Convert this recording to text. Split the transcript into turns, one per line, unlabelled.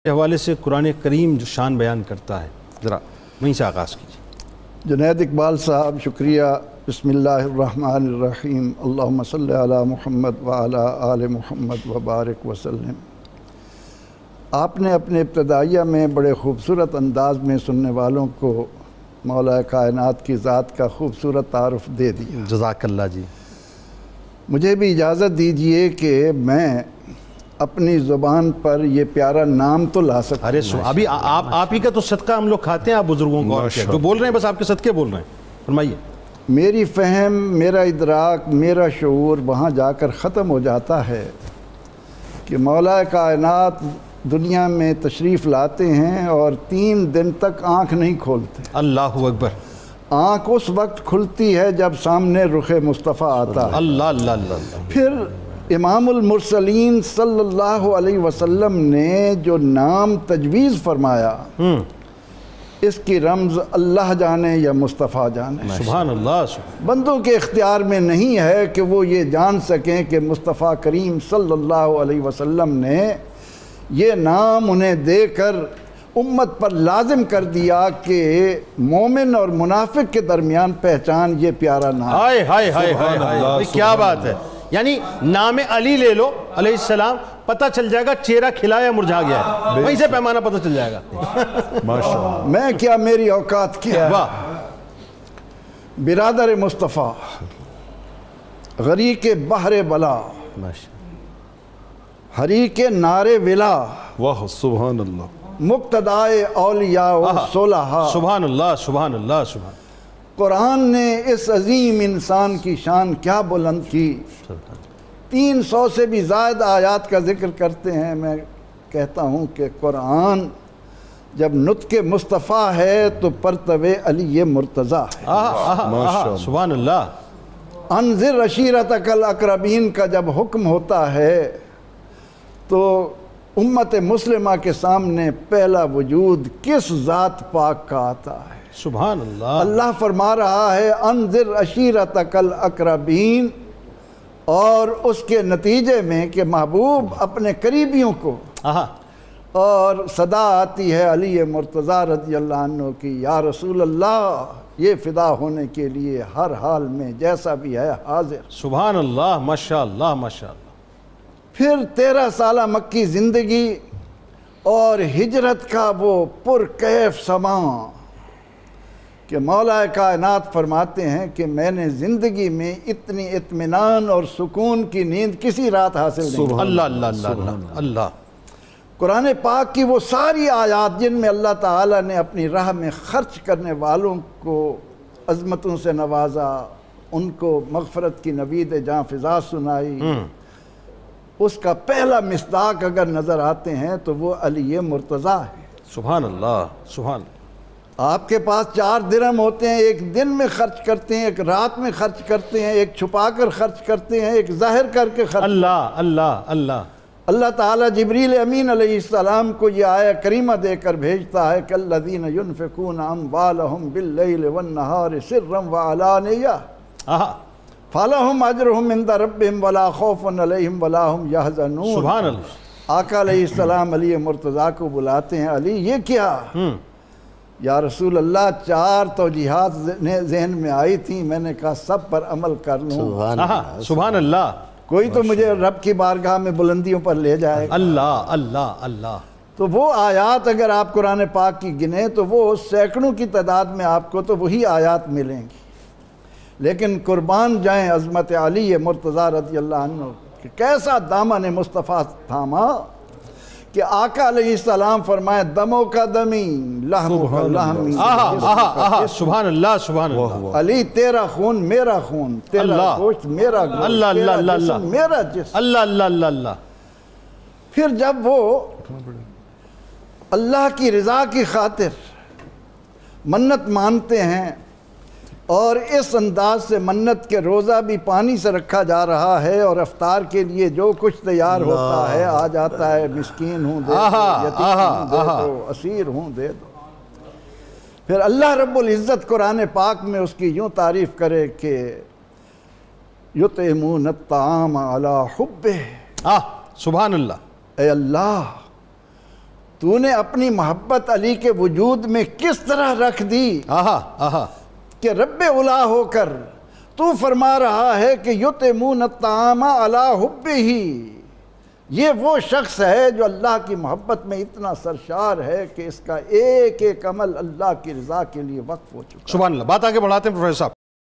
کے حوالے سے قرآن کریم جو شان بیان کرتا ہے، ذرا وہیں سے آغاز کیجیے۔
جنید اقبال صاحب شکریہ۔ بسم اللہ الرحمن الرحیم، اللہم صلی علی محمد وعلی آل محمد وبارک وسلم۔ آپ نے اپنے ابتدائیہ میں بڑے خوبصورت انداز میں سننے والوں کو مولا کائنات کی ذات کا خوبصورت تعارف دے دیا۔
جزاک اللہ جی۔
مجھے بھی اجازت دیجئے کہ میں اپنی زبان پر یہ پیارا نام تو لا سکتا ہوں۔
ارے ابھی آپ ہی کا تو صدقہ ہم لوگ کھاتے ہیں، آپ بزرگوں کو اور کیا جو بول رہے ہیں بس آپ کے صدقے بول رہے ہیں، فرمائیے۔
میری فہم، میرا ادراک، میرا شعور وہاں جا کر ختم ہو جاتا ہے کہ مولا کائنات دنیا میں تشریف لاتے ہیں اور 3 دن تک آنکھ نہیں کھولتے۔
اللہ اکبر۔
آنکھ اس وقت کھلتی ہے جب سامنے رخ مصطفیٰ آتا ہے۔
اللہ اللہ اللہ۔
پھر امام المرسلین صلی اللہ علیہ وسلم نے جو نام تجویز فرمایا، اس کی رمز اللہ جانے یا مصطفیٰ جانے،
سبحان اللہ۔
بندوں کے اختیار میں نہیں ہے کہ وہ یہ جان سکیں کہ مصطفیٰ کریم صلی اللہ علیہ وسلم نے یہ نام انہیں دے کر امت پر لازم کر دیا کہ مومن اور منافق کے درمیان پہچان یہ پیارا نام۔
ہائے ہائے ہائے ہائے، کیا بات ہے! یعنی نام علی لے لو علیہ السلام، پتہ چل جائے گا چہرہ کھلا یا مرجھا گیا ہے، وہیں سے پیمانہ پتہ چل جائے گا۔
ماشاءاللہ۔ میں کیا، میری اوقات کیا۔
واہ۔
برادر مصطفیٰ، غریق بحر بلا، حریق نار ولا،
واہ سبحان اللہ،
مقتدائے اولیاء و صلحاء۔
سبحان اللہ سبحان اللہ سبحان۔
قرآن نے اس عظیم انسان کی شان کیا بلند کی۔ 300 سے بھی زائد آیات کا ذکر کرتے ہیں۔ میں کہتا ہوں کہ قرآن جب نطق مصطفیٰ ہے تو پرتو علی مرتضیٰ ہے۔
سبحان اللہ۔
انذر عشیرتک الاقربین کا جب حکم ہوتا ہے تو امت مسلمہ کے سامنے پہلا وجود کس ذات پاک کا آتا ہے؟
سبحان اللہ۔
اللہ فرما رہا ہے انذر عشیرتک الاقربین، اور اس کے نتیجے میں کہ محبوب اپنے قریبیوں کو، اور صدا آتی ہے علی مرتضیٰ رضی اللہ عنہ کی، یا رسول اللہ یہ فدا ہونے کے لیے ہر حال میں جیسا بھی ہے حاضر۔
سبحان اللہ، ماشاءاللہ ماشاءاللہ۔
پھر 13 سالہ مکی زندگی اور ہجرت کا وہ پرکیف سماں کہ مولا کائنات فرماتے ہیں کہ میں نے زندگی میں اتنی اطمینان اور سکون کی نیند کسی رات حاصل نہیں۔
اللہ اللہ اللہ اللہ۔
قرآن پاک کی وہ ساری آیات جن میں اللہ تعالیٰ نے اپنی راہ میں خرچ کرنے والوں کو عظمتوں سے نوازا، ان کو مغفرت کی نوید جاں فضا سنائی، اس کا پہلا مصداق اگر نظر آتے ہیں تو وہ علی مرتضیٰ ہے۔
سبحان اللہ سبحان۔
آپ کے پاس 4 درہم ہوتے ہیں، ایک دن میں خرچ کرتے ہیں، ایک رات میں خرچ کرتے ہیں، ایک چھپا کر خرچ کرتے ہیں، ایک ظاہر کر کے خرچ۔
اللہ اللہ اللہ۔
اللہ تعالیٰ جبریل امین علیہ السلام کو یہ آیہ کریمہ دے کر بھیجتا ہے کہ الذین ينفقون اموالهم باللیل والنہار سرا وعلانیہ فلہم اجرہم عند ربہم ولا خوف علیہم ولا ہم یحزنون۔
سبحان اللہ۔
آقا علیہ السلام علی مرتضیٰ کو بلاتے ہیں، علی یہ کیا؟ یا رسول اللہ 4 توجیحات ذہن میں آئی تھیں، میں نے کہا سب پر عمل کر لوں۔
سبحان اللہ۔
کوئی تو مجھے رب کی بارگاہ میں بلندیوں پر لے جائے گا۔
اللہ اللہ اللہ۔
تو وہ آیات اگر آپ قرآن پاک کی گنیں تو وہ سینکڑوں کی تعداد میں آپ کو تو وہی آیات ملیں گی، لیکن قربان جائیں عظمت علی مرتضیٰ رضی اللہ عنہ کہ کیسا دامن مصطفیٰ تھاما کہ آقا علیہ السلام فرمائے دموں کا دمی لحموں کا لحمی۔
سبحان اللہ سبحان اللہ۔
علی تیرا خون میرا خون، تیرا گوشت میرا گوشت، تیرا جسم میرا جسم۔
اللہ اللہ اللہ اللہ۔
پھر جب وہ اللہ کی رضا کی خاطر منت مانتے ہیں، اور اس انداز سے منت کے روزہ بھی پانی سے رکھا جا رہا ہے، اور افطار کے لیے جو کچھ تیار ہوتا ہے آ جاتا ہے، مسکین ہوں دے دو، یتیم ہوں دے دو، اسیر ہوں دے دو۔ پھر اللہ رب العزت قرآن پاک میں اس کی یوں تعریف کرے کہ یطعمون الطعام علی حبہ۔
سبحان اللہ۔
اے اللہ تو نے اپنی محبت علی کے وجود میں کس طرح رکھ دی کہ رب اولا ہو کر تو فرما رہا ہے کہ یطعمون الطعام علی حبہ، یہ وہ شخص ہے جو اللہ کی محبت میں اتنا سرشار ہے کہ اس کا ایک ایک عمل اللہ کی رضا کے لیے وقف ہو چکا ہے۔
سبحان اللہ۔ بات آگے بڑھاتے ہیں پروفیسر صاحب۔